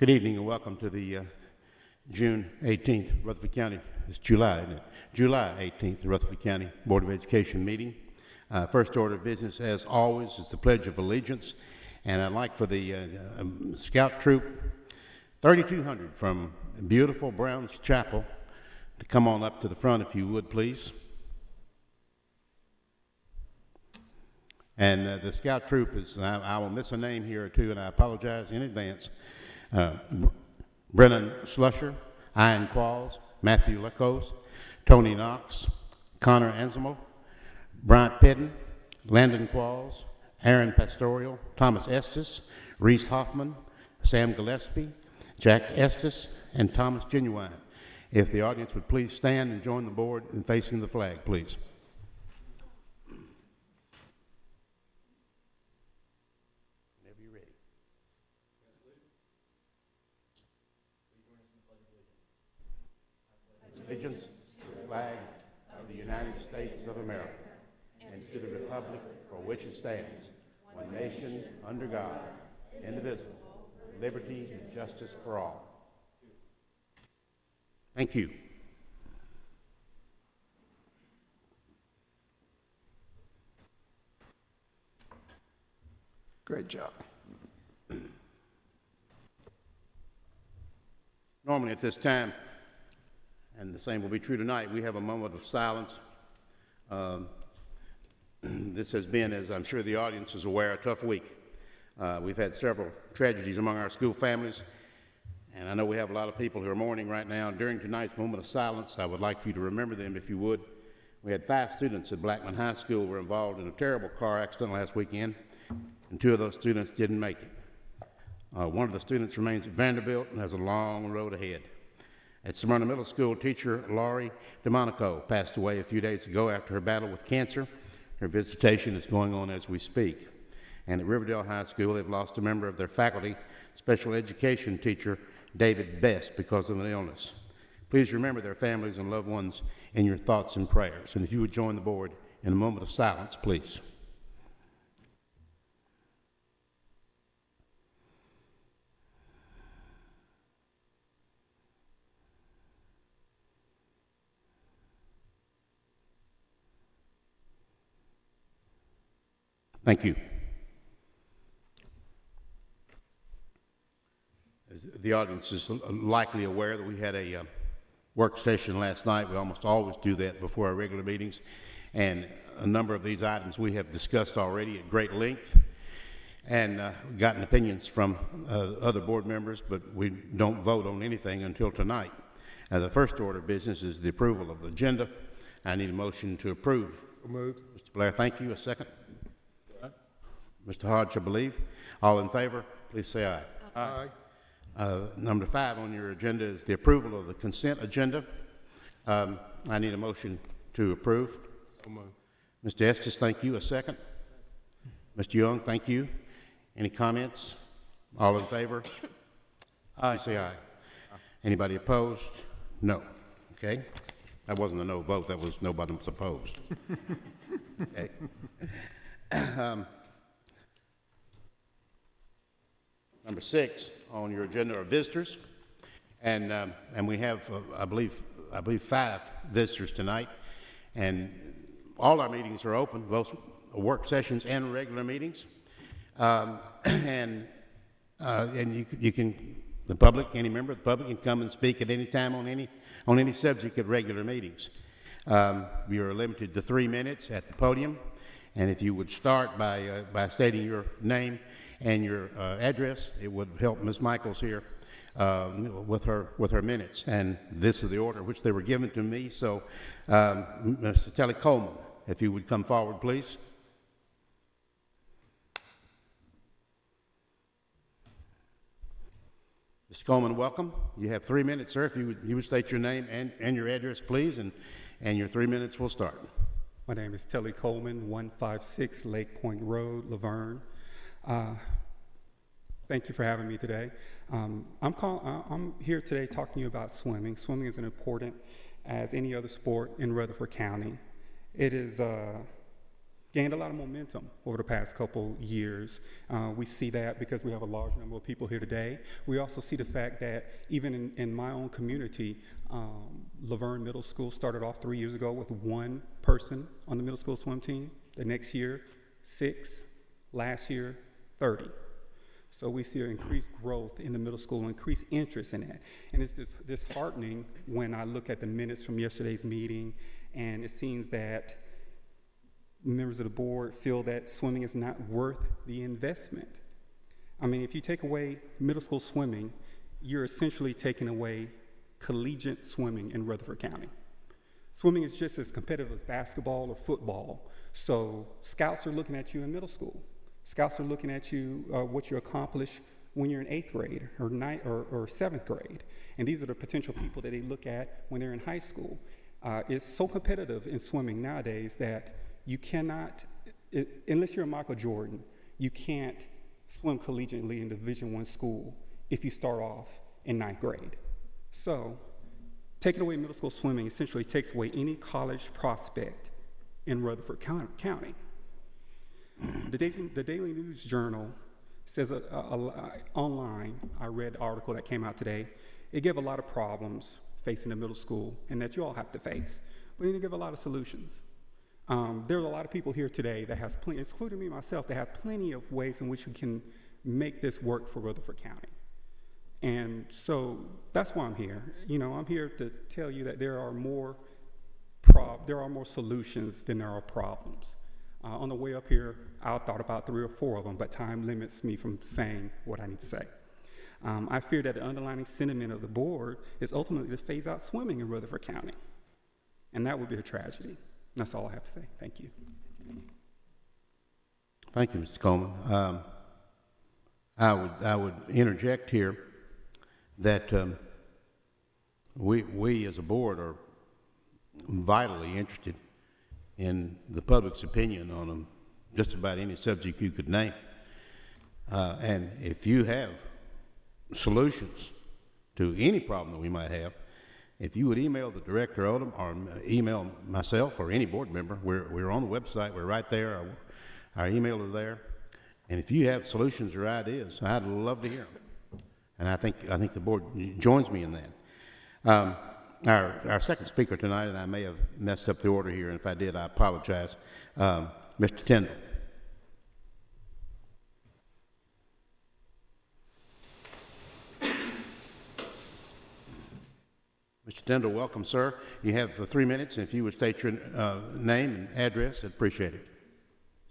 Good evening and welcome to the June 18th Rutherford County, it's July, isn't it? July 18th Rutherford County Board of Education meeting. First order of business, as always, is the Pledge of Allegiance. And I'd like for the Scout Troop 3200 from beautiful Browns Chapel to come on up to the front, if you would, please. And the Scout Troop is, I will miss a name here or two, and I apologize in advance. Brennan Slusher, Ian Qualls, Matthew Lacos, Tony Knox, Connor Anselmo, Bryant Pedden, Landon Qualls, Aaron Pastoral, Thomas Estes, Reese Hoffman, Sam Gillespie, Jack Estes, and Thomas Genuine. If the audience would please stand and join the board in facing the flag, please. Whenever you're ready. Allegiance to the flag of the United States of America and to the republic for which it stands, one nation, under God, indivisible, with liberty and justice for all. Thank you. Great job. Normally at this time, and the same will be true tonight, we have a moment of silence. This has been, as I'm sure the audience is aware, a tough week. We've had several tragedies among our school families, and I know we have a lot of people who are mourning right now. And during tonight's moment of silence, I would like for you to remember them, if you would. We had 5 students at Blackman High School who were involved in a terrible car accident last weekend, and 2 of those students didn't make it. One of the students remains at Vanderbilt and has a long road ahead. At Smyrna Middle School, teacher Laurie DeMonico passed away a few days ago after her battle with cancer. Her visitation is going on as we speak. And at Riverdale High School, they've lost a member of their faculty, special education teacher David Best, because of an illness. Please remember their families and loved ones in your thoughts and prayers. And if you would join the board in a moment of silence, please. Thank you. The audience is likely aware that we had a work session last night. We almost always do that before our regular meetings. And a number of these items we have discussed already at great length and gotten opinions from other board members, but we don't vote on anything until tonight. The first order of business is the approval of the agenda. I need a motion to approve. Moved. Mr. Blair, thank you. A second. Mr. Hodge, I believe. All in favor, please say aye. Aye. Number 5 on your agenda is the approval of the consent agenda. I need a motion to approve. Mr. Estes, thank you. A second. Mr. Young, thank you. Any comments? All in favor? Aye. Please say aye. Anybody opposed? No. Okay. That wasn't a no vote. That was nobody was opposed. Okay. Number 6 on your agenda are visitors, and we have, I believe 5 visitors tonight, and all our meetings are open, both work sessions and regular meetings, and you can, the public, any member of the public can come and speak at any time on any subject at regular meetings. We are limited to 3 minutes at the podium, and if you would start by stating your name and your address, it would help Ms. Michaels here with her minutes. And this is the order which they were given to me. So, Mr. Telly Coleman, if you would come forward, please. Mr. Coleman, welcome. You have 3 minutes, sir. If you would state your name and your address, please, and your 3 minutes will start. My name is Telly Coleman, 156 Lake Point Road, Laverne. Thank you for having me today. I'm here today talking to you about swimming. Swimming is as important as any other sport in Rutherford County. It is gained a lot of momentum over the past couple years. We see that because we have a large number of people here today. We also see the fact that even in my own community, Laverne Middle School started off 3 years ago with 1 person on the middle school swim team. The next year, 6. Last year, 30. So we see an increased growth in the middle school, increased interest in that. And it's disheartening when I look at the minutes from yesterday's meeting, and it seems that members of the board feel that swimming is not worth the investment. I mean, if you take away middle school swimming, you're essentially taking away collegiate swimming in Rutherford County. Swimming is just as competitive as basketball or football. So scouts are looking at you in middle school. Scouts are looking at you, what you accomplish when you're in 8th grade or 7th grade. And these are the potential people that they look at when they're in high school. It's so competitive in swimming nowadays that you cannot, unless you're a Michael Jordan, you can't swim collegiately in Division I school if you start off in 9th grade. So taking away middle school swimming essentially takes away any college prospect in Rutherford County. The Daily News Journal says online, I read the article that came out today, it gave a lot of problems facing the middle school and that you all have to face, but it didn't give a lot of solutions. There are a lot of people here today that has plenty, including me myself, that have plenty of ways in which we can make this work for Rutherford County. And so that's why I'm here. You know, I'm here to tell you that there are more solutions than there are problems. On the way up here, I thought about 3 or 4 of them, but time limits me from saying what I need to say. I fear that the underlying sentiment of the board is ultimately to phase out swimming in Rutherford County. And that would be a tragedy. That's all I have to say. Thank you. Thank you, Mr. Coleman. I would interject here that we as a board are vitally interested in the public's opinion on just about any subject you could name. And if you have solutions to any problem that we might have, if you would email the Director Odom or email myself or any board member, we're on the website, we're right there, our email is there. And if you have solutions or ideas, I'd love to hear them. And I think the board joins me in that. Our second speaker tonight, and I may have messed up the order here, and if I did, I apologize, Mr. Tyndall. Mr. Tyndall, welcome, sir. You have 3 minutes, and if you would state your name and address, I'd appreciate it.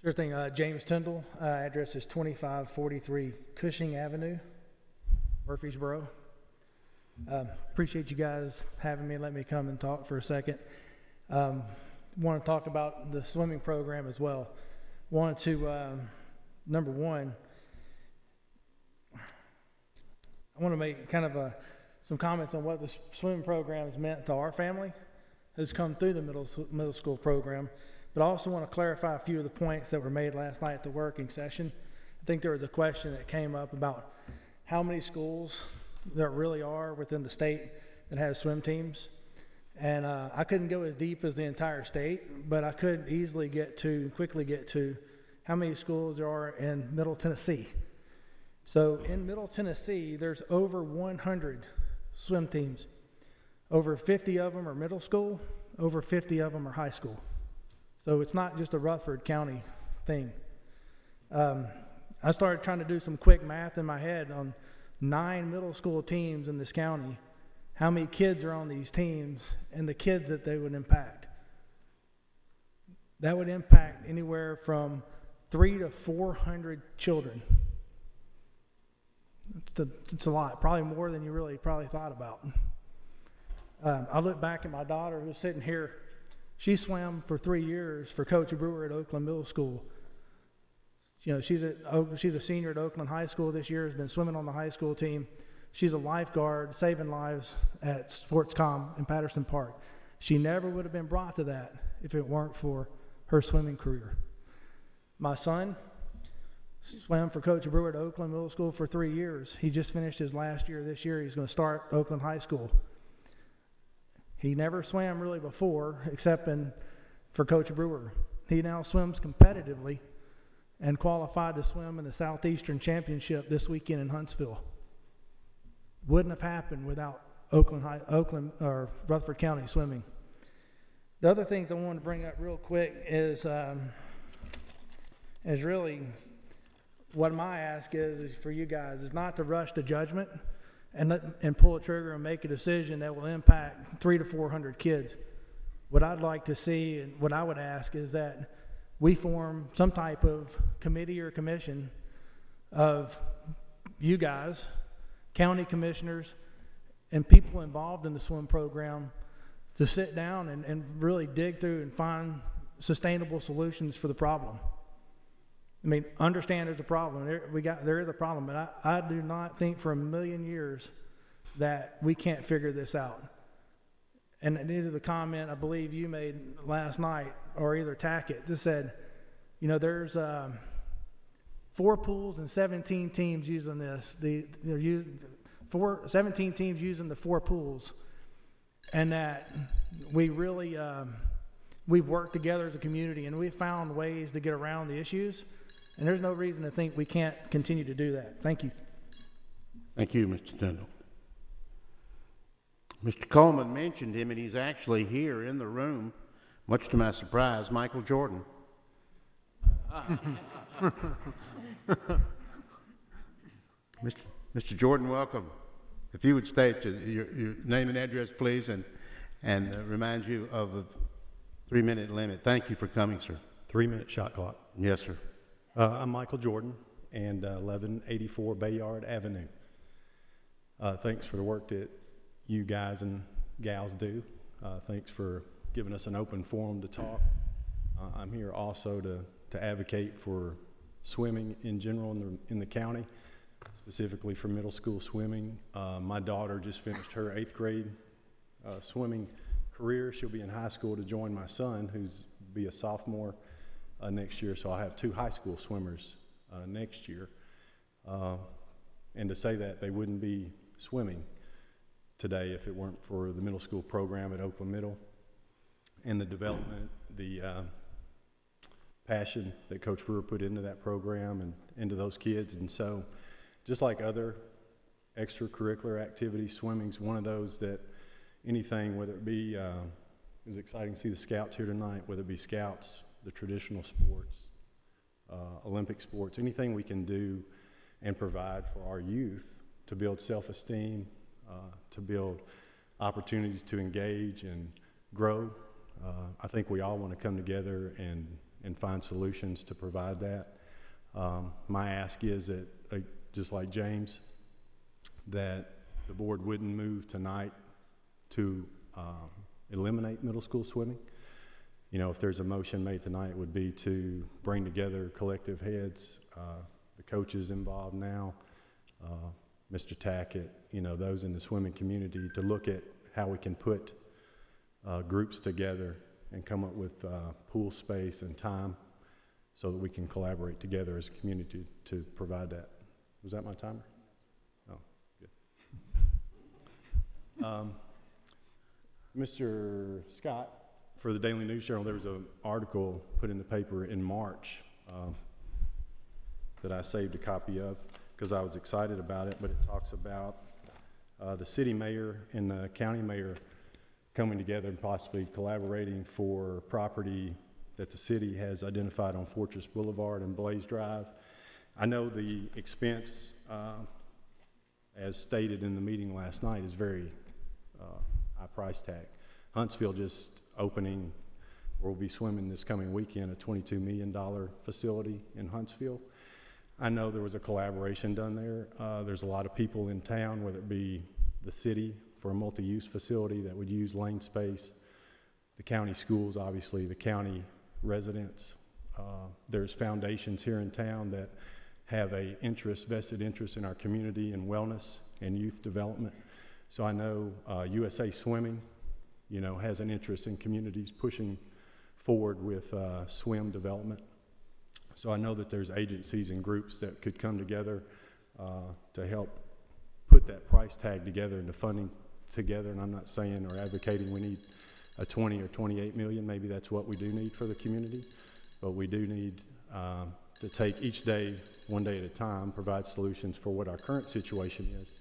Sure thing. James Tyndall. Address is 2543 Cushing Avenue, Murfreesboro. Appreciate you guys having me. Let me come and talk for a second. Want to talk about the swimming program as well. Wanted to, number one, I want to make kind of some comments on what the swimming program has meant to our family, has come through the middle school program. But I also want to clarify a few of the points that were made last night at the working session. I think there was a question that came up about how many schools there really are within the state that has swim teams. And I couldn't go as deep as the entire state, but I could easily quickly get to how many schools there are in Middle Tennessee. So in Middle Tennessee, there's over 100 swim teams. Over 50 of them are middle school, over 50 of them are high school. So it's not just a Rutherford County thing. I started trying to do some quick math in my head on 9 middle school teams in this county, how many kids are on these teams, and the kids that they would impact. That would impact anywhere from 300 to 400 children. It's a lot, probably more than you really probably thought about. I look back at my daughter who's sitting here. She swam for 3 years for Coach Brewer at Oakland Middle School. You know, she's a senior at Oakland High School this year, has been swimming on the high school team. She's a lifeguard, saving lives at SportsCom in Patterson Park. She never would have been brought to that if it weren't for her swimming career. My son swam for Coach Brewer at Oakland Middle School for 3 years. He just finished his last year this year. He's going to start Oakland High School. He never swam really before, except for Coach Brewer. he now swims competitively and qualified to swim in the Southeastern Championship this weekend in Huntsville. Wouldn't have happened without Oakland or Rutherford County swimming. The other things I wanted to bring up real quick is really what my ask is for you guys is not to rush to judgment and pull a trigger and make a decision that will impact 300 to 400 kids. What I'd like to see and what I would ask is that we form some type of committee or commission of you guys, county commissioners, and people involved in the swim program to sit down and really dig through and find sustainable solutions for the problem. I mean, understand there's a problem. There is a problem, but I do not think for a million years that we can't figure this out. And either the comment I believe you made last night or either Tackett just said, you know, there's 4 pools and 17 teams using this. They're using 17 teams using the 4 pools, and that we really we've worked together as a community and we've found ways to get around the issues, and there's no reason to think we can't continue to do that. Thank you. Thank you, Mr. Tindall. Mr. Coleman mentioned him, and he's actually here in the room, much to my surprise, Michael Jordan. Mr. Jordan, welcome. If you would state your name and address, please, and remind you of the 3-minute limit. Thank you for coming, sir. 3-minute shot clock. Yes, sir. I'm Michael Jordan, and 1184 Bayard Avenue. Thanks for the work that you guys and gals do. Thanks for giving us an open forum to talk. I'm here also to advocate for swimming in general in the county, specifically for middle school swimming. My daughter just finished her 8th grade swimming career. She'll be in high school to join my son, who's be a sophomore next year. So I'll have 2 high school swimmers next year. And to say that they wouldn't be swimming today if it weren't for the middle school program at Oakland Middle and the development, the passion that Coach Brewer put into that program and into those kids. And so just like other extracurricular activities, swimming's one of those that anything, whether it be, it was exciting to see the Scouts here tonight, whether it be Scouts, the traditional sports, Olympic sports, anything we can do and provide for our youth to build self-esteem, to build opportunities to engage and grow. I think we all want to come together and find solutions to provide that. My ask is that, just like James, that the board wouldn't move tonight to eliminate middle school swimming. You know, if there's a motion made tonight, it would be to bring together collective heads, the coaches involved now, Mr. Tackett, you know, those in the swimming community, to look at how we can put groups together and come up with pool space and time so that we can collaborate together as a community to provide that. Was that my timer? Oh, good. Mr. Scott, for the Daily News Journal, there was an article put in the paper in March that I saved a copy of because I was excited about it, but it talks about the city mayor and the county mayor coming together and possibly collaborating for property that the city has identified on Fortress Boulevard and Blaze Drive. I know the expense, as stated in the meeting last night, is very high price tag. Huntsville just opening, or will be swimming this coming weekend, a $22 million facility in Huntsville. I know there was a collaboration done there. There's a lot of people in town, whether it be the city for a multi-use facility that would use lane space, the county schools, obviously, the county residents. There's foundations here in town that have a vested interest in our community and wellness and youth development. So I know USA Swimming, you know, has an interest in communities pushing forward with swim development. So I know that there's agencies and groups that could come together to help put that price tag together and the funding together. And I'm not saying or advocating we need a 20 or 28 million. Maybe that's what we do need for the community. but we do need to take each day, one day at a time, provide solutions for what our current situation is,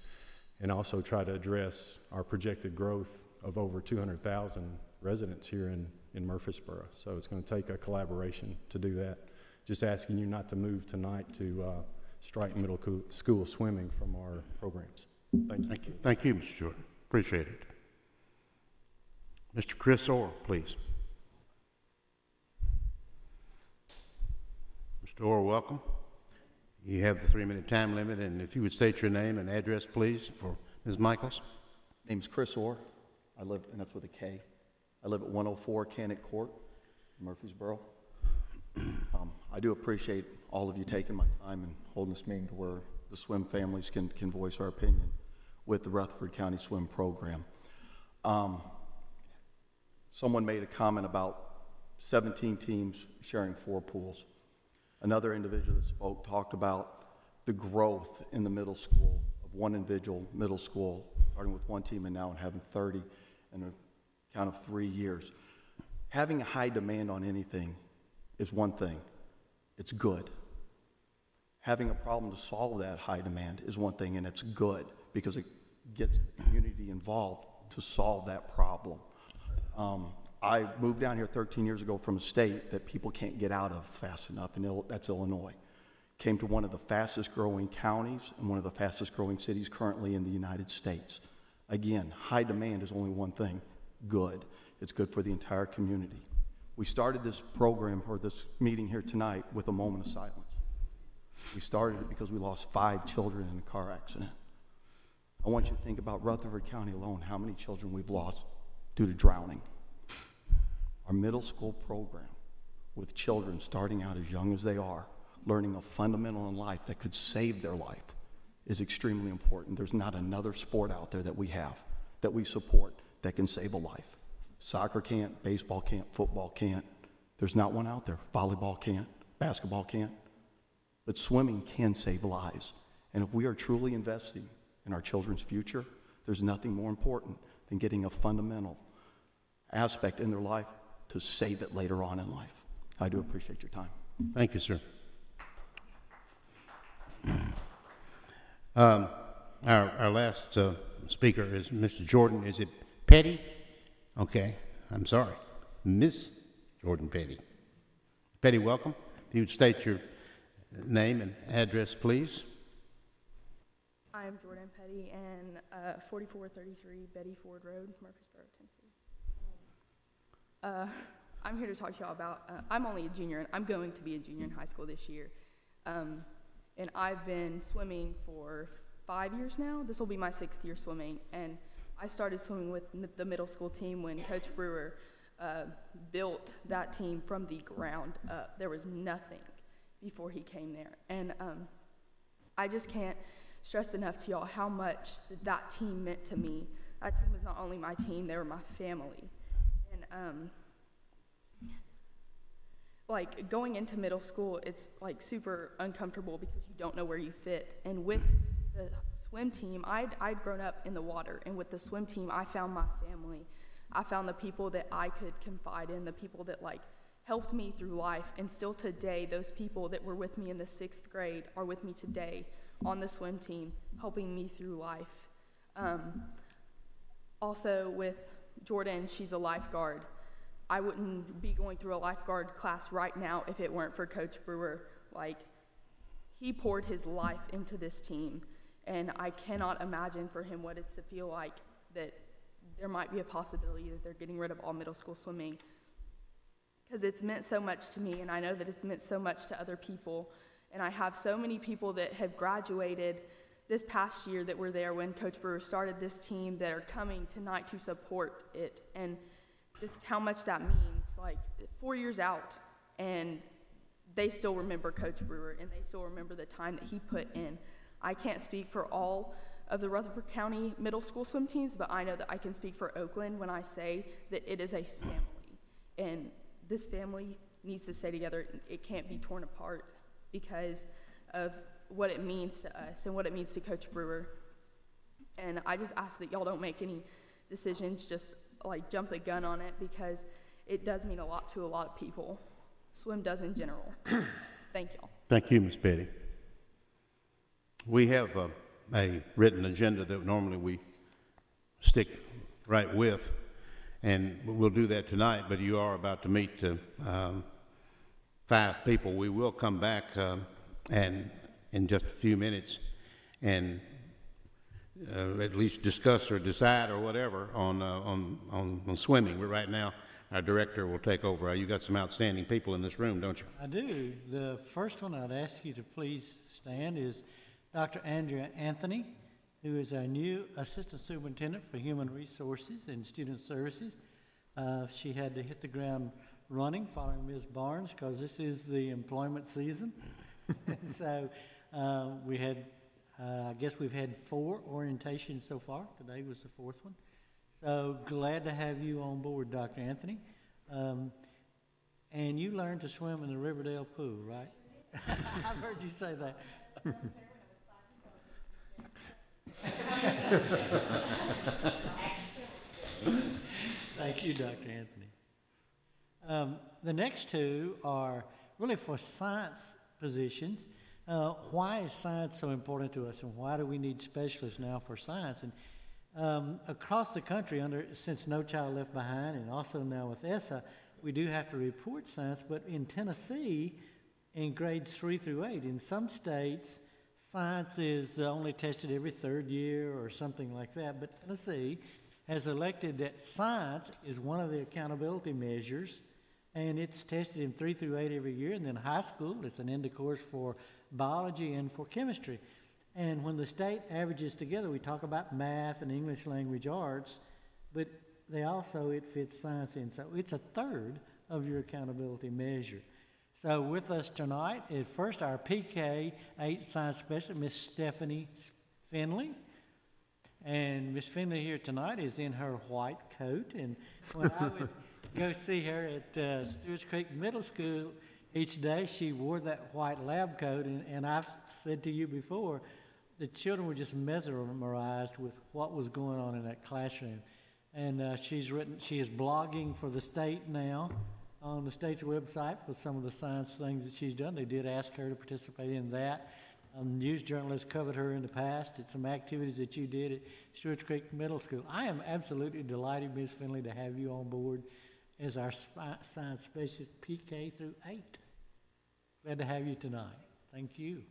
and also try to address our projected growth of over 200,000 residents here in Murfreesboro. So it's going to take a collaboration to do that. Just asking you not to move tonight to strike middle school swimming from our programs. Thank you. Thank you. Thank you, Mr. Jordan. Appreciate it. Mr. Chris Orr, please. Mr. Orr, welcome. You have the 3-minute time limit, and if you would state your name and address, please, for Ms. Michaels. Name's Chris Orr. I live, and that's with a K. I live at 104 Cannock Court, Murfreesboro. I do appreciate all of you taking my time and holding this meeting to where the swim families can voice our opinion with the Rutherford County Swim Program. Someone made a comment about 17 teams sharing 4 pools. Another individual that spoke talked about the growth in the middle school of one individual middle school, starting with 1 team and now having 30 in a count of 3 years. Having a high demand on anything is one thing. It's good. Having a problem to solve that high demand is one thing, and it's good because it gets the community involved to solve that problem. I moved down here 13 years ago from a state that people can't get out of fast enough, and that's Illinois. Came to one of the fastest growing counties and one of the fastest growing cities currently in the United States. Again, high demand is only one thing, good. It's good for the entire community. We started this program, or this meeting here tonight, with a moment of silence. We started it because we lost 5 children in a car accident. I want you to think about Rutherford County alone, how many children we've lost due to drowning. Our middle school program, with children starting out as young as they are, learning a fundamental in life that could save their life, is extremely important. There's not another sport out there that we have, that we support, that can save a life. Soccer can't, baseball can't, football can't. There's not one out there. Volleyball can't, basketball can't. But swimming can save lives. And if we are truly investing in our children's future, there's nothing more important than getting a fundamental aspect in their life to save it later on in life. I do appreciate your time. Thank you, sir. Our last speaker is Mr. Jordan. Is it Petty? Okay, I'm sorry. Miss Jordan Petty. Petty, welcome. If you would state your name and address, please. I'm Jordan Petty, and 4433 Betty Ford Road, Murfreesboro, Tennessee. I'm here to talk to y'all about, I'm only a junior, and I'm going to be a junior in high school this year. And I've been swimming for 5 years now. This will be my 6th year swimming, and I started swimming with the middle school team when Coach Brewer built that team from the ground up. There was nothing before he came there. And I just can't stress enough to y'all how much that team meant to me. That team was not only my team, they were my family. And like going into middle school, it's like super uncomfortable because you don't know where you fit. And with the swim team, I'd grown up in the water, and with the swim team, I found my family. I found the people that I could confide in, the people that like helped me through life. And still today, those people that were with me in the 6th grade are with me today on the swim team, helping me through life. Also with Jordan, she's a lifeguard. I wouldn't be going through a lifeguard class right now if it weren't for Coach Brewer. Like, he poured his life into this team, and I cannot imagine for him what it's to feel like that there might be a possibility that they're getting rid of all middle school swimming, because it's meant so much to me, and I know that it's meant so much to other people. And I have so many people that have graduated this past year that were there when Coach Brewer started this team that are coming tonight to support it, and just how much that means. Like 4 years out, and they still remember Coach Brewer, and they still remember the time that he put in. I can't speak for all of the Rutherford County middle school swim teams, but I know that I can speak for Oakland when I say that it is a family, and this family needs to stay together. It can't be torn apart because of what it means to us and what it means to Coach Brewer. And I just ask that y'all don't make any decisions just like jump the gun on it, because it does mean a lot to a lot of people. swim does in general. Thank y'all. Thank you, Ms. Petty. We have a written agenda that normally we stick right with, and we'll do that tonight, but you are about to meet 5 people. We will come back and in just a few minutes and at least discuss or decide or whatever on swimming. But right now, our director will take over. You got some outstanding people in this room, don't you? I do. The first one I'd ask you to please stand is Dr. Andrea Anthony, who is our new Assistant Superintendent for Human Resources and Student Services. She had to hit the ground running following Ms. Barnes because this is the employment season. So we had, I guess we've had 4 orientations so far. Today was the 4th one. So glad to have you on board, Dr. Anthony. And you learned to swim in the Riverdale pool, right? I've heard you say that. Thank you, Dr. Anthony. The next 2 are really for science positions. Why is science so important to us, and why do we need specialists now for science? And across the country, since No Child Left Behind, and also now with ESSA, we do have to report science. But in Tennessee, in grades 3 through 8, in some states, science is only tested every 3rd year or something like that. But Tennessee has elected that science is one of the accountability measures, and it's tested in 3 through 8 every year. And then high school, it's an end of course for biology and for chemistry. And when the state averages together, we talk about math and English language arts, but it fits science in. So it's a 1/3 of your accountability measure. So with us tonight is first our PK 8 science specialist, Miss Stephanie Finley. And Miss Finley here tonight is in her white coat. And when I would go see her at Stewart's Creek Middle School each day, she wore that white lab coat. And I've said to you before, the children were just mesmerized with what was going on in that classroom. And she is blogging for the state now on the state's website for some of the science things that she's done. They did ask her to participate in that. News journalists covered her in the past at some activities that you did at Stewart's Creek Middle School. I am absolutely delighted, Ms. Finley, to have you on board as our science specialist PK through 8. Glad to have you tonight. Thank you.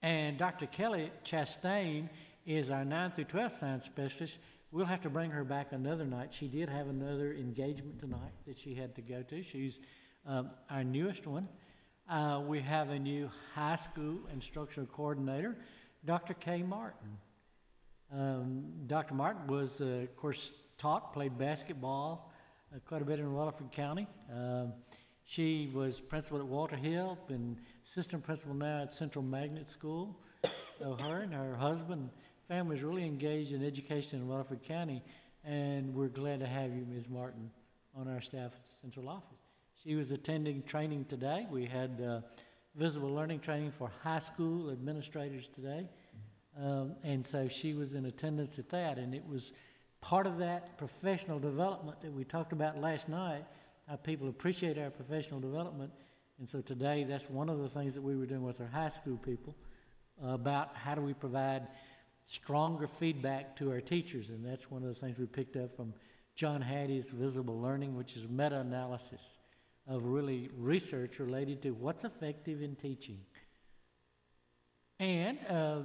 And Dr. Kelly Chastain is our 9 through 12 science specialist. We'll have to bring her back another night. She did have another engagement tonight that she had to go to. She's our newest one. We have a new high school instructional coordinator, Dr. Kay Martin. Dr. Martin was, of course, played basketball quite a bit in Rutherford County. She was principal at Walter Hill and assistant principal now at Central Magnet School. So her and her husband, family is really engaged in education in Rutherford County, and we're glad to have you, Ms. Martin, on our staff at the central office. She was attending training today. We had visible learning training for high school administrators today, and so she was in attendance at that, and it was part of that professional development that we talked about last night, how people appreciate our professional development. And so today, that's one of the things that we were doing with our high school people about how do we provide stronger feedback to our teachers. And that's one of the things we picked up from John Hattie's Visible Learning, which is meta-analysis of really research related to what's effective in teaching. And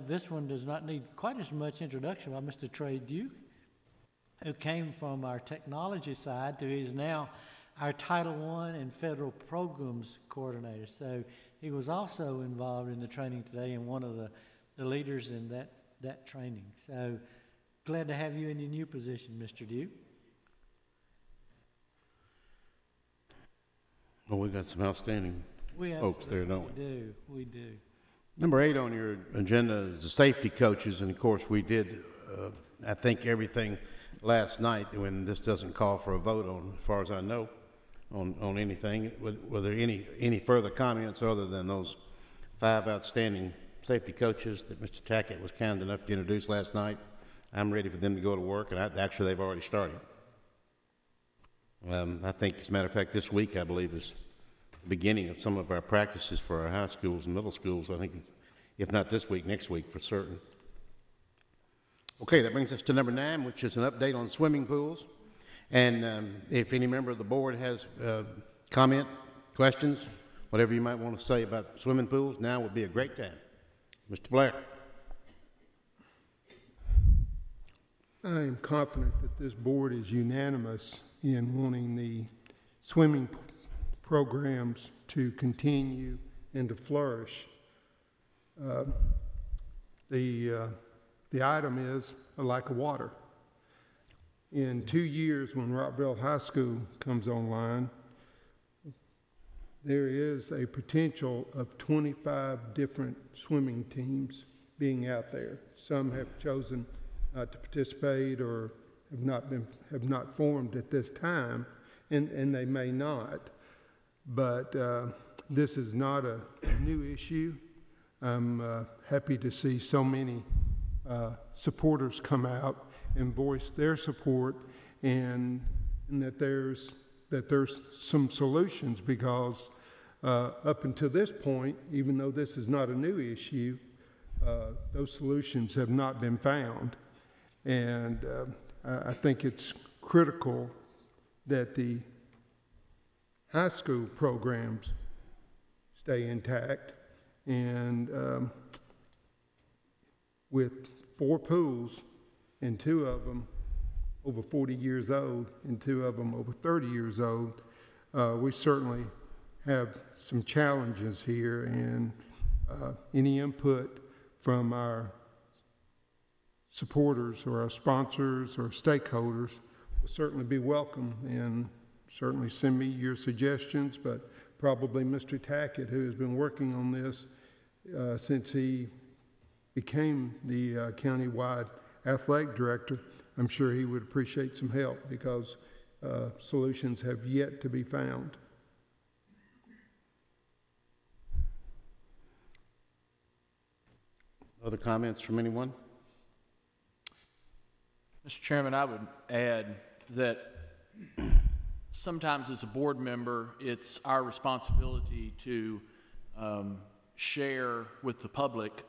this one does not need quite as much introduction by Mr. Trey Duke, who came from our technology side to he's now our Title I and Federal Programs Coordinator. So he was also involved in the training today and one of the leaders in that training. So glad to have you in your new position, Mr. Duke. Well, we've got some outstanding folks there, don't we? We do. Number 8 on your agenda is the safety coaches, and of course we did, I think, everything last night when this doesn't call for a vote on, as far as I know, on anything. Were there any further comments other than those 5 outstanding safety coaches that Mr. Tackett was kind enough to introduce last night? I'm ready for them to go to work, and actually they've already started. I think, as a matter of fact, this week, I believe, is beginning of some of our practices for our high schools and middle schools, I think, if not this week, next week for certain. Okay, that brings us to number 9, which is an update on swimming pools. And if any member of the board has comment, questions, whatever you might want to say about swimming pools, now would be a great time. Mr. Blair. I am confident that this board is unanimous in wanting the swimming programs to continue and to flourish. The item is a lack of water. In 2 years, when Rockville High School comes online, there is a potential of 25 different swimming teams being out there. Some have chosen not to participate or have not formed at this time, and they may not. But this is not a new issue. I'm happy to see so many supporters come out and voice their support, and that there's some solutions, because up until this point, even though this is not a new issue, those solutions have not been found. And I think it's critical that the high school programs stay intact, and with 4 pools, and 2 of them over 40 years old and 2 of them over 30 years old, we certainly have some challenges here, and any input from our supporters or our sponsors or stakeholders will certainly be welcome, and certainly send me your suggestions. But probably Mr. Tackett, who has been working on this since he became the countywide athletic director, I'm sure he would appreciate some help, because solutions have yet to be found. Other comments from anyone? Mr. Chairman, I would add that sometimes as a board member, it's our responsibility to share with the public,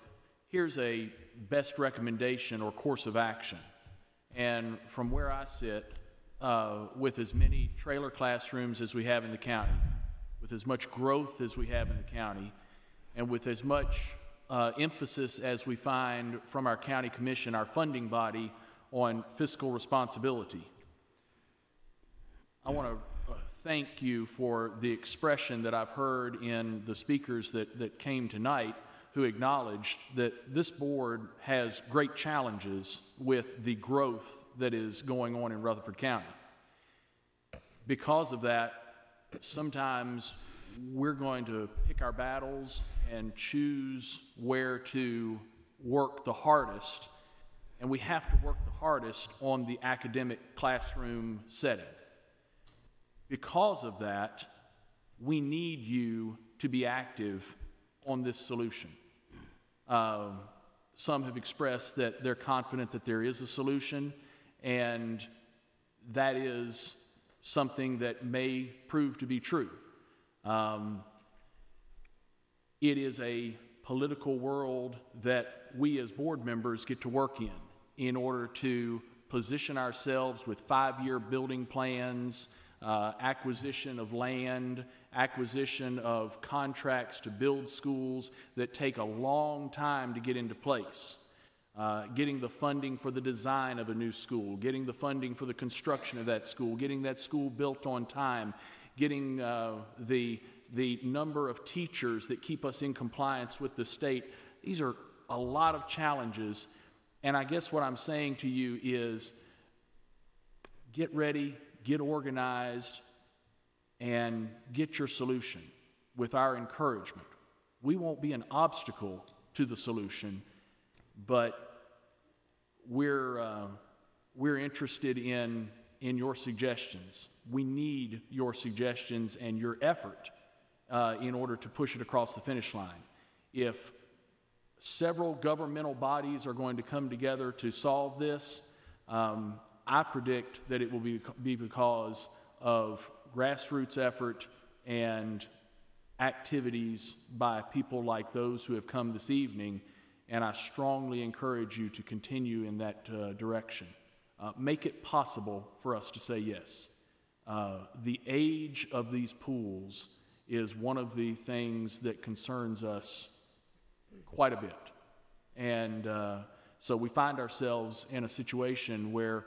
here's a best recommendation or course of action. And from where I sit, with as many trailer classrooms as we have in the county, with as much growth as we have in the county, and with as much emphasis as we find from our county commission, our funding body, on fiscal responsibility, I want to thank you for the expression that I've heard in the speakers that came tonight, who acknowledged that this board has great challenges with the growth that is going on in Rutherford County. Because of that, sometimes we're going to pick our battles and choose where to work the hardest, and we have to work the hardest on the academic classroom setting. Because of that, we need you to be active on this solution. Some have expressed that they're confident that there is a solution, and that is something that may prove to be true. It is a political world that we as board members get to work in order to position ourselves with 5-year building plans, acquisition of land, acquisition of contracts to build schools that take a long time to get into place. Getting the funding for the design of a new school, getting the funding for the construction of that school, getting that school built on time, getting the number of teachers that keep us in compliance with the state. These are a lot of challenges, and I guess what I'm saying to you is get ready, get organized, and get your solution with our encouragement. We won't be an obstacle to the solution, but we're interested in your suggestions. We need your suggestions and your effort in order to push it across the finish line. If several governmental bodies are going to come together to solve this, I predict that it will be because of grassroots effort and activities by people like those who have come this evening, and I strongly encourage you to continue in that direction. Make it possible for us to say yes. The age of these pools is one of the things that concerns us quite a bit. And so we find ourselves in a situation where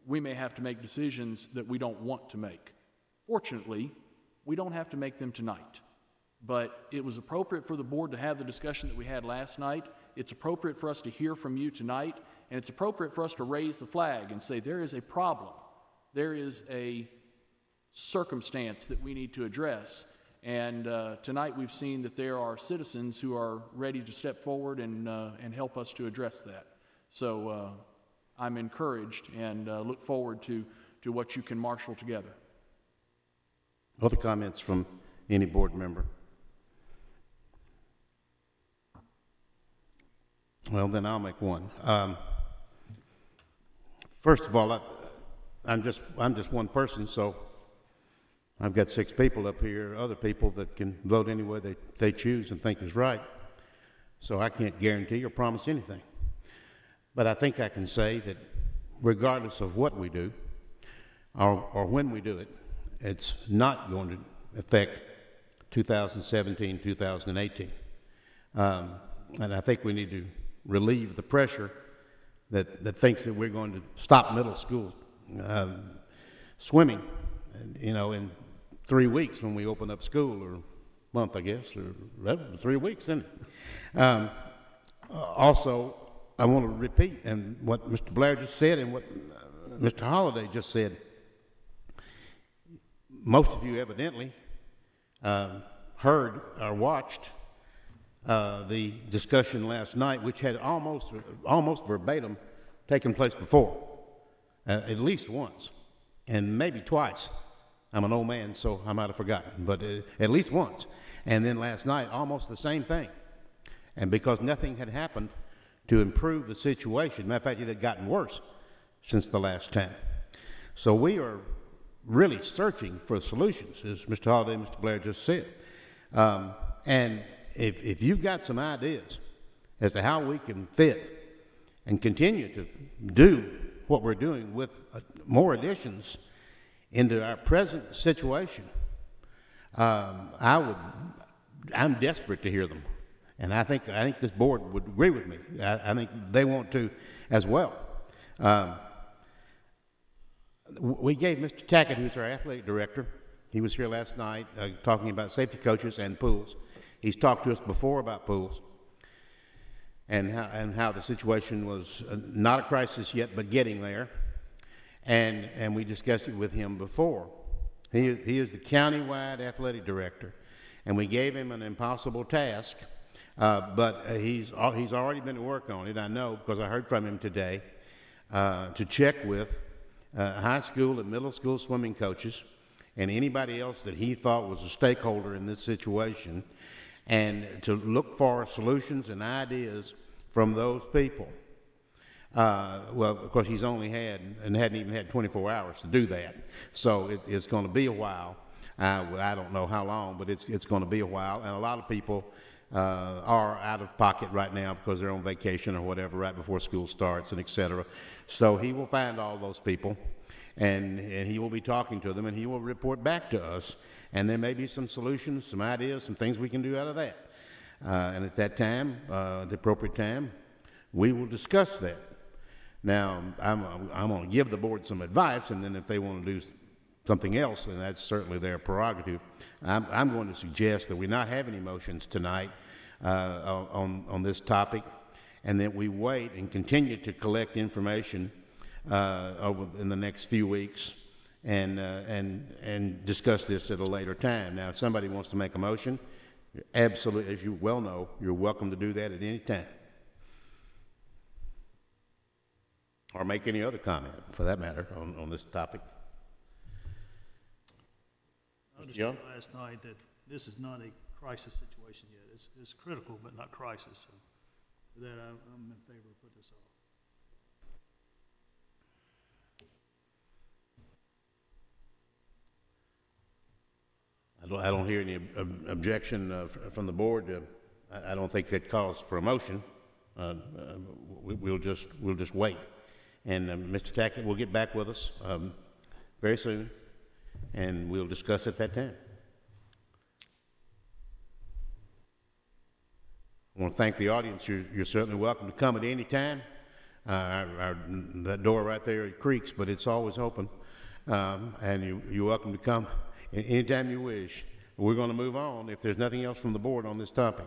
we may have to make decisions that we don't want to make. Fortunately, we don't have to make them tonight. But it was appropriate for the board to have the discussion that we had last night. It's appropriate for us to hear from you tonight, and it's appropriate for us to raise the flag and say there is a problem. There is a circumstance that we need to address. And tonight we've seen that there are citizens who are ready to step forward and help us to address that. So I'm encouraged and look forward to what you can marshal together. Other comments from any board member? Well, then I'll make one. First of all, I'm just one person, so I've got 6 people up here, other people that can vote any way they choose and think is right. So I can't guarantee or promise anything. But I think I can say that regardless of what we do or when we do it, it's not going to affect 2017, 2018. And I think we need to relieve the pressure that thinks that we're going to stop middle school swimming, in 3 weeks when we open up school, or month, I guess, or 3 weeks, isn't it? Also, I want to repeat and what Mr. Blair just said and what Mr. Holliday just said. Most of you evidently heard or watched the discussion last night, which had almost verbatim taken place before, at least once, and maybe twice. I'm an old man, so I might have forgotten, but at least once. And then last night, almost the same thing. And because nothing had happened to improve the situation, matter of fact, it had gotten worse since the last time. So we are really searching for solutions, as Mr. Holliday and Mr. Blair just said. And if you've got some ideas as to how we can fit and continue to do what we're doing with more additions into our present situation, I'm desperate to hear them. And I think this board would agree with me. I think they want to as well. We gave Mr. Tackett, who's our athletic director, he was here last night talking about safety coaches and pools. He's talked to us before about pools and how the situation was not a crisis yet, but getting there. And we discussed it with him before. He is the countywide athletic director, and we gave him an impossible task, but he's already been to work on it, I know, because I heard from him today, to check with high school and middle school swimming coaches and anybody else that he thought was a stakeholder in this situation, and to look for solutions and ideas from those people. Well, of course, he's only hadn't even had 24 hours to do that, so it's going to be a while. I don't know how long, but it's going to be a while, and a lot of people are out of pocket right now because they're on vacation or whatever right before school starts and et cetera. So he will find all those people, and he will be talking to them, and he will report back to us, and there may be some solutions, some ideas, some things we can do out of that. And at that time, the appropriate time, we will discuss that. Now, I'm going to give the board some advice, and then if they want to do something else, then that's certainly their prerogative. I'm going to suggest that we not have any motions tonight on this topic, and that we wait and continue to collect information over in the next few weeks and discuss this at a later time. Now, if somebody wants to make a motion, absolutely, as you well know, you're welcome to do that at any time. Or make any other comment, for that matter, on this topic. I understood last night that this is not a crisis situation yet. It's critical, but not crisis. So for that, I'm in favor of putting this off. I don't hear any objection from the board. I don't think that calls for a motion. We'll just wait. And Mr. Tackett will get back with us very soon, and we'll discuss at that time. I want to thank the audience. You're certainly welcome to come at any time. That door right there, it creaks, but it's always open. And you're welcome to come anytime you wish. We're going to move on if there's nothing else from the board on this topic.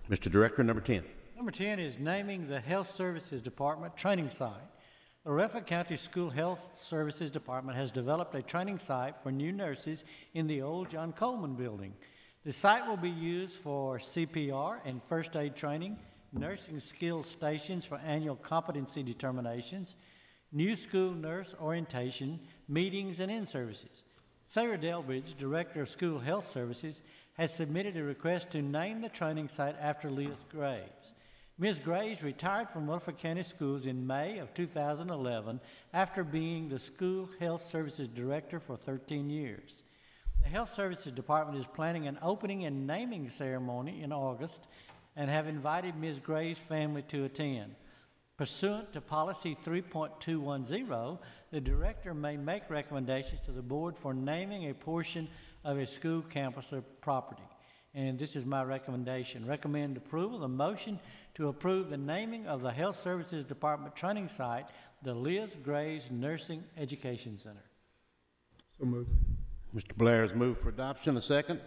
Mr. Director, number 10. Number 10 is naming the Health Services Department training site. The Rutherford County School Health Services Department has developed a training site for new nurses in the old John Coleman building. The site will be used for CPR and first aid training, nursing skills stations for annual competency determinations, new school nurse orientation, meetings, and in-services. Sarah Delbridge, Director of School Health Services, has submitted a request to name the training site after Liz Graves. Ms. Graves retired from Rutherford County Schools in May of 2011 after being the School Health Services Director for 13 years. The Health Services Department is planning an opening and naming ceremony in August and have invited Ms. Graves' family to attend. Pursuant to Policy 3.210, the Director may make recommendations to the Board for naming a portion of a school campus or property. And this is my recommendation. Recommend approval of the motion to approve the naming of the Health Services Department training site, the Liz Graves Nursing Education Center. So moved. Mr. Blair has moved for adoption. A second.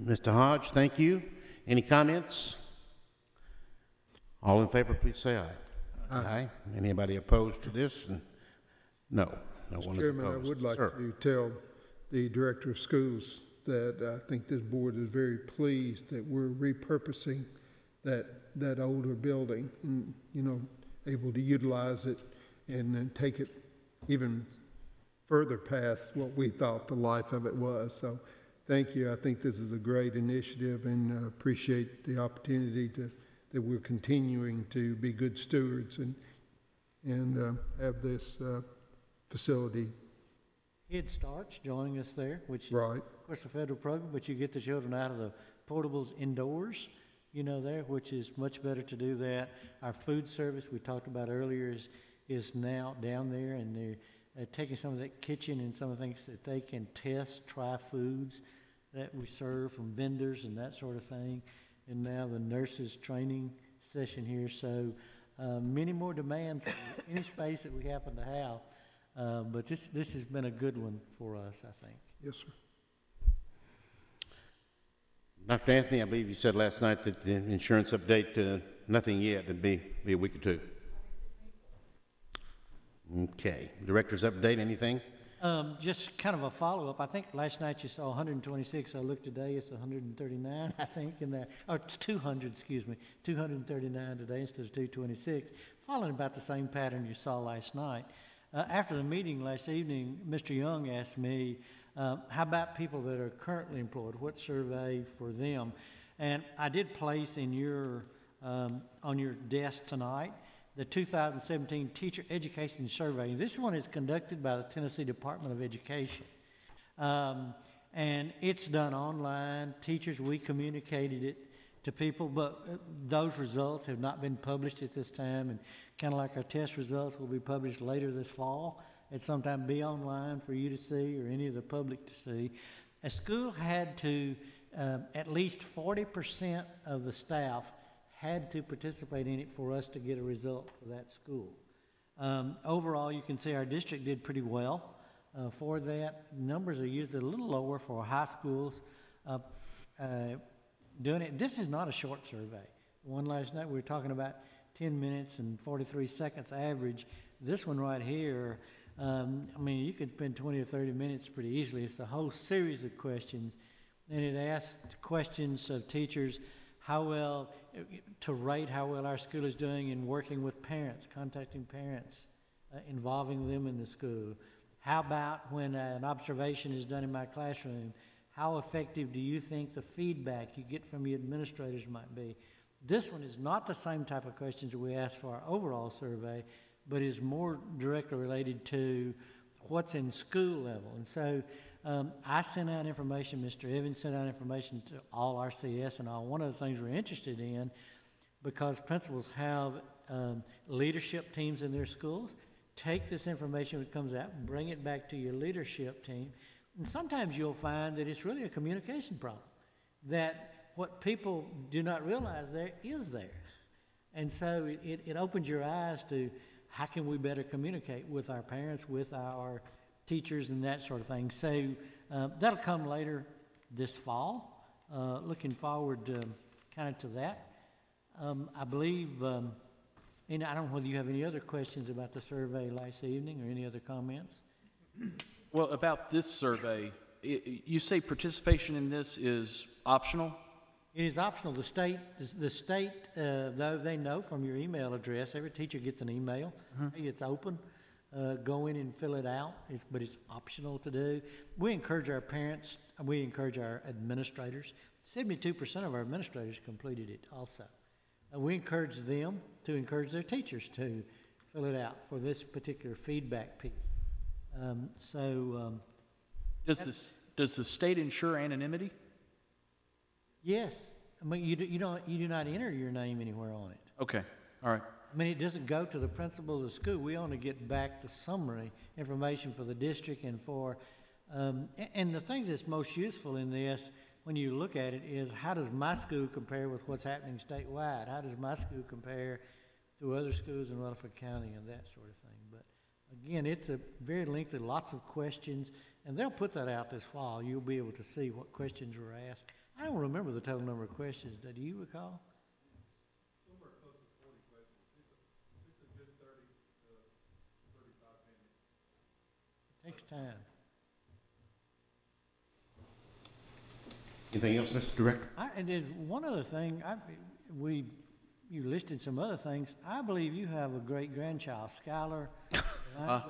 Mr. Hodge, thank you. Any comments? All in favor, please say aye. Aye. Anybody opposed to this? No. No one is Chairman, opposed. I would like Sir. to tell the Director of Schools that I think this board is very pleased that we're repurposing that older building and, you know, able to utilize it and then take it even further past what we thought the life of it was. So thank you. I think this is a great initiative and appreciate the opportunity that we're continuing to be good stewards and have this facility. Head Start's joining us there, which is, Right. of course, a federal program, but you get the children out of the portables indoors, you know, there, which is much better to do that. Our food service we talked about earlier is now down there, and they're taking some of that kitchen and some of the things that they can test, try foods that we serve from vendors and that sort of thing. And now the nurses training session here, so many more demands for any space that we happen to have. But this has been a good one for us, I think. Yes, sir. Dr. Anthony, I believe you said last night that the insurance update, nothing yet. It'd be a week or two. Okay. Director's update, anything? Just kind of a follow-up. I think last night you saw 126. I looked today, it's 139, I think, in there. Or it's 200, excuse me. 239 today instead of 226. Following about the same pattern you saw last night. After the meeting last evening, Mr. Young asked me, how about people that are currently employed? What survey for them? And I did place in your, on your desk tonight, the 2017 Teacher Education Survey. This one is conducted by the Tennessee Department of Education. And it's done online. Teachers, we communicated it to people, but those results have not been published at this time. And kind of like our test results will be published later this fall. At some time be online for you to see or any of the public to see. A school had to, at least 40% of the staff had to participate in it for us to get a result for that school. Overall, you can see our district did pretty well for that. Numbers are usually a little lower for high schools doing it. This is not a short survey. One last night we were talking about 10 minutes and 43 seconds average. This one right here, I mean, you could spend 20 or 30 minutes pretty easily. It's a whole series of questions, and it asked questions of teachers how well, to rate how well our school is doing in working with parents, contacting parents, involving them in the school. How about when an observation is done in my classroom? How effective do you think the feedback you get from the administrators might be? This one is not the same type of questions that we ask for our overall survey, but is more directly related to what's in school level. And so I sent out information, Mr. Evans sent out information to all RCS and all. One of the things we're interested in, because principals have leadership teams in their schools, take this information that comes out and bring it back to your leadership team. And sometimes you'll find that it's really a communication problem, that what people do not realize there is there. And so it opens your eyes to how can we better communicate with our parents, with our teachers, and that sort of thing. So that'll come later this fall. Looking forward kind of to that. I believe, and I don't know whether you have any other questions about the survey last evening or any other comments. Well, about this survey, you say participation in this is optional? It is optional. The state, though, they know from your email address. Every teacher gets an email. Hey, it's open. Go in and fill it out. But it's optional to do. We encourage our parents. We encourage our administrators. 72% of our administrators completed it also. We encourage them to encourage their teachers to fill it out for this particular feedback piece. Does the state ensure anonymity? Yes. I mean, you do not enter your name anywhere on it. Okay. All right. I mean, it doesn't go to the principal of the school. We only get back the summary information for the district and for, and the thing that's most useful in this, when you look at it, is how does my school compare with what's happening statewide? How does my school compare to other schools in Rutherford County and that sort of thing? But again, it's a very lengthy, lots of questions, and they'll put that out this fall. You'll be able to see what questions were asked. I don't remember the total number of questions. Do you recall? Somewhere close to 40 questions. It's a good 30 to 35 minutes. It takes time. Anything else, Mr. Director? And there's one other thing. You listed some other things. I believe you have a great grandchild, Skylar, that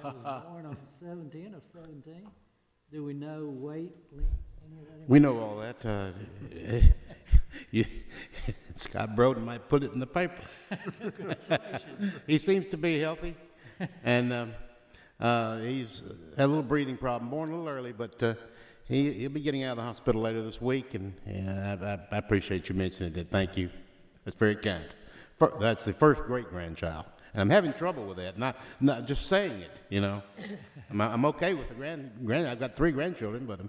was born on 17 of 17. Do we know weight, length, any of that? We know all that. Scott Broden might put it in the paper. He seems to be healthy, and he's had a little breathing problem. Born a little early, but he'll be getting out of the hospital later this week, and I appreciate you mentioning that. Thank you. That's very kind. That's the first great-grandchild. And I'm having trouble with that, not just saying it, you know. I'm okay with the grand. I've got 3 grandchildren, but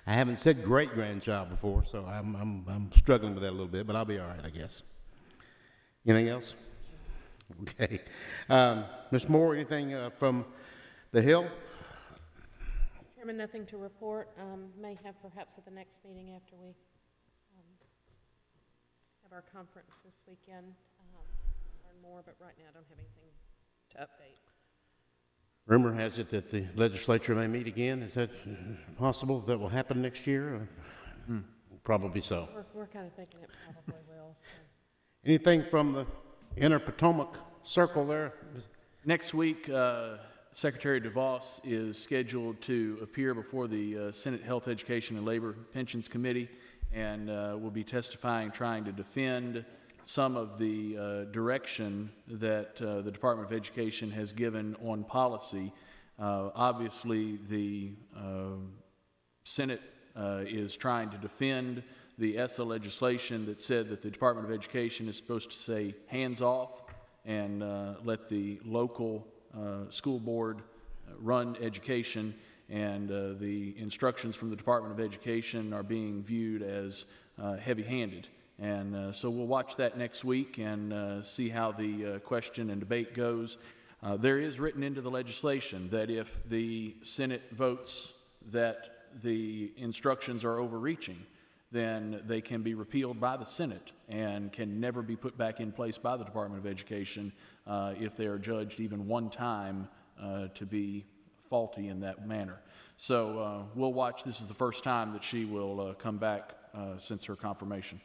I haven't said great-grandchild before, so I'm struggling with that a little bit, but I'll be all right, I guess. Anything else? Okay. Ms. Moore, anything from the Hill? Chairman, nothing to report. May have perhaps at the next meeting after we have our conference this weekend. Learn more, but right now I don't have anything to update. Rumor has it that the legislature may meet again. Is that possible that will happen next year? Probably so. We're kind of thinking it probably will. So. Anything from the Inner Potomac Circle there? Next week, Secretary DeVos is scheduled to appear before the Senate Health, Education, and Labor Pensions Committee, and will be testifying, trying to defend some of the direction that the Department of Education has given on policy. Obviously, the Senate is trying to defend the ESSA legislation that said that the Department of Education is supposed to say hands off and let the local school board run education, and the instructions from the Department of Education are being viewed as heavy-handed. And so we'll watch that next week and see how the question and debate goes. There is written into the legislation that if the Senate votes that the instructions are overreaching, then they can be repealed by the Senate and can never be put back in place by the Department of Education if they are judged even one time to be faulty in that manner. So we'll watch. This is the first time that she will come back since her confirmation.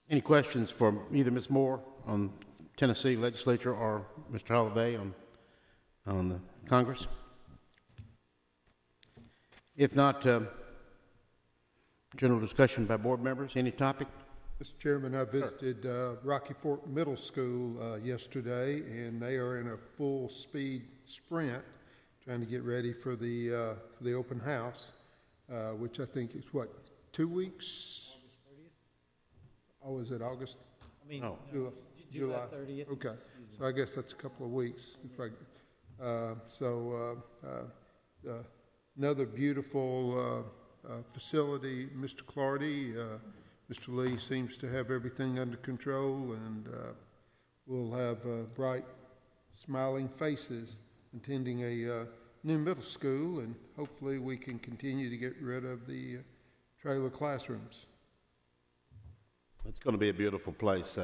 Any questions for either Ms. Moore on Tennessee legislature or Mr. Holliday on the Congress? If not, general discussion by board members. Any topic? Mr. Chairman, I visited Rocky Fork Middle School yesterday, and they are in a full-speed sprint trying to get ready for the open house, which I think is what, 2 weeks? Oh, is it August? I mean, No. July 30th. Okay, so I guess that's a couple of weeks. Another beautiful facility, Mr. Clardy. Mr. Lee seems to have everything under control, and we'll have bright, smiling faces attending a new middle school, and hopefully we can continue to get rid of the trailer classrooms. It's going to be a beautiful place,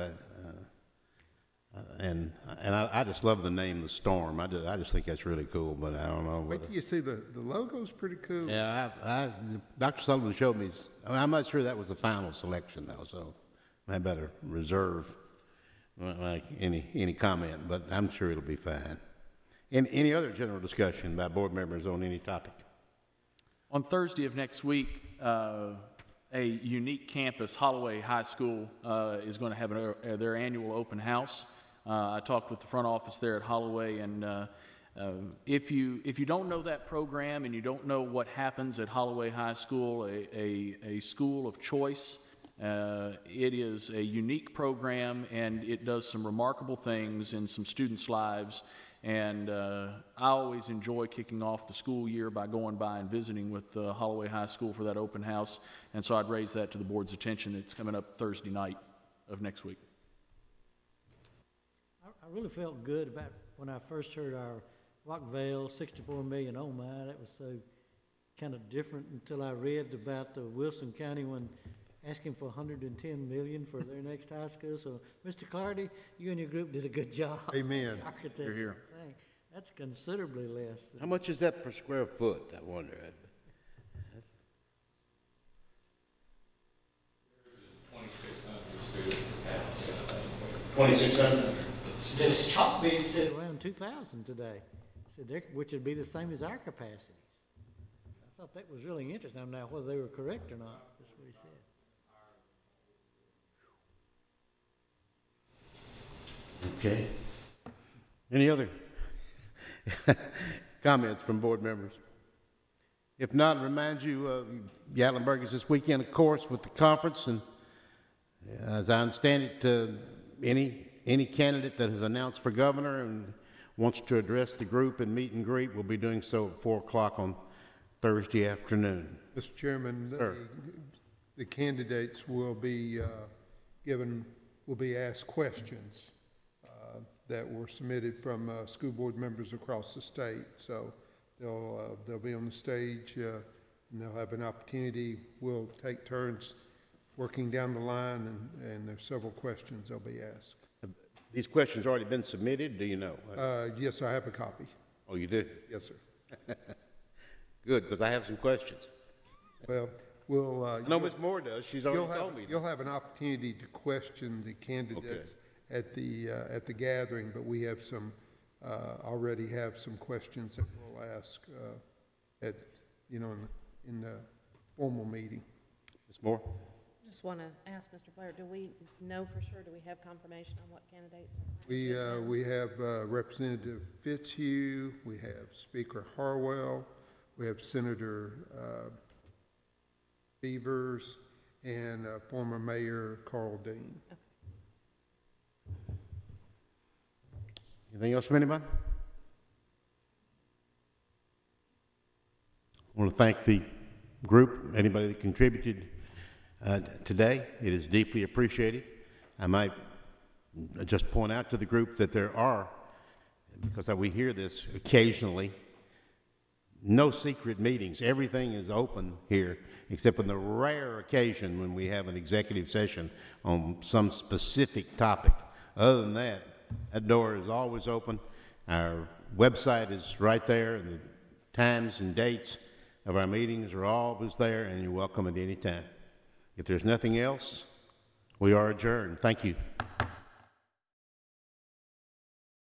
and I just love the name, The Storm. I just think that's really cool, but I don't know. Wait till you see the logo's pretty cool. Yeah, Dr. Sullivan showed me. I'm not sure that was the final selection though, so I better reserve like any comment, but I'm sure it'll be fine. Any other general discussion by board members on any topic? On Thursday of next week, a unique campus, Holloway High School, is going to have their annual open house. I talked with the front office there at Holloway, and if you don't know that program and you don't know what happens at Holloway High School, a school of choice, it is a unique program, and it does some remarkable things in some students' lives. And I always enjoy kicking off the school year by going by and visiting with Holloway High School for that open house. And so I'd raise that to the board's attention. It's coming up Thursday night of next week. I really felt good about when I first heard our Rockvale 64 million. Oh my, that was so kind of different until I read about the Wilson County one asking for 110 million for their next high school. So, Mr. Clardy, you and your group did a good job. Amen. You're here. That's considerably less. How much is that per square foot, I wonder? 2,600. This chalk bead said around 2,000 today, said which would be the same as our capacities. I thought that was really interesting. Now, whether they were correct or not, that's what he said. Okay. Any other comments from board members? If not, remind you, Gatlinburg is this weekend, of course, with the conference, and as I understand it, any candidate that has announced for governor and wants to address the group and meet and greet will be doing so at 4 o'clock on Thursday afternoon. Mr. Chairman, the candidates will be will be asked questions that were submitted from school board members across the state. So they'll be on the stage and they'll have an opportunity. We'll take turns working down the line, and there's several questions they'll be asked. Have these questions already been submitted? Do you know? Yes, I have a copy. Oh, you do? Yes, sir. Good, because I have some questions. Well, we'll. I know Ms. Moore does. She's already told me. You'll have an opportunity to question the candidates at the gathering, but we have already have some questions that we'll ask in the formal meeting. Ms. Moore? Just want to ask Mr. Blair, do we know for sure, do we have confirmation on what candidates are? We have Representative Fitzhugh, we have Speaker Harwell, we have Senator Beavers, and former Mayor Carl Dean. Okay. Anything else from anybody? I want to thank the group, anybody that contributed today. It is deeply appreciated. I might just point out to the group that there are, because we hear this occasionally, no secret meetings. Everything is open here, except on the rare occasion when we have an executive session on some specific topic. Other than that, that door is always open. Our website is right there, and the times and dates of our meetings are always there, and you're welcome at any time. If there's nothing else, we are adjourned. Thank you.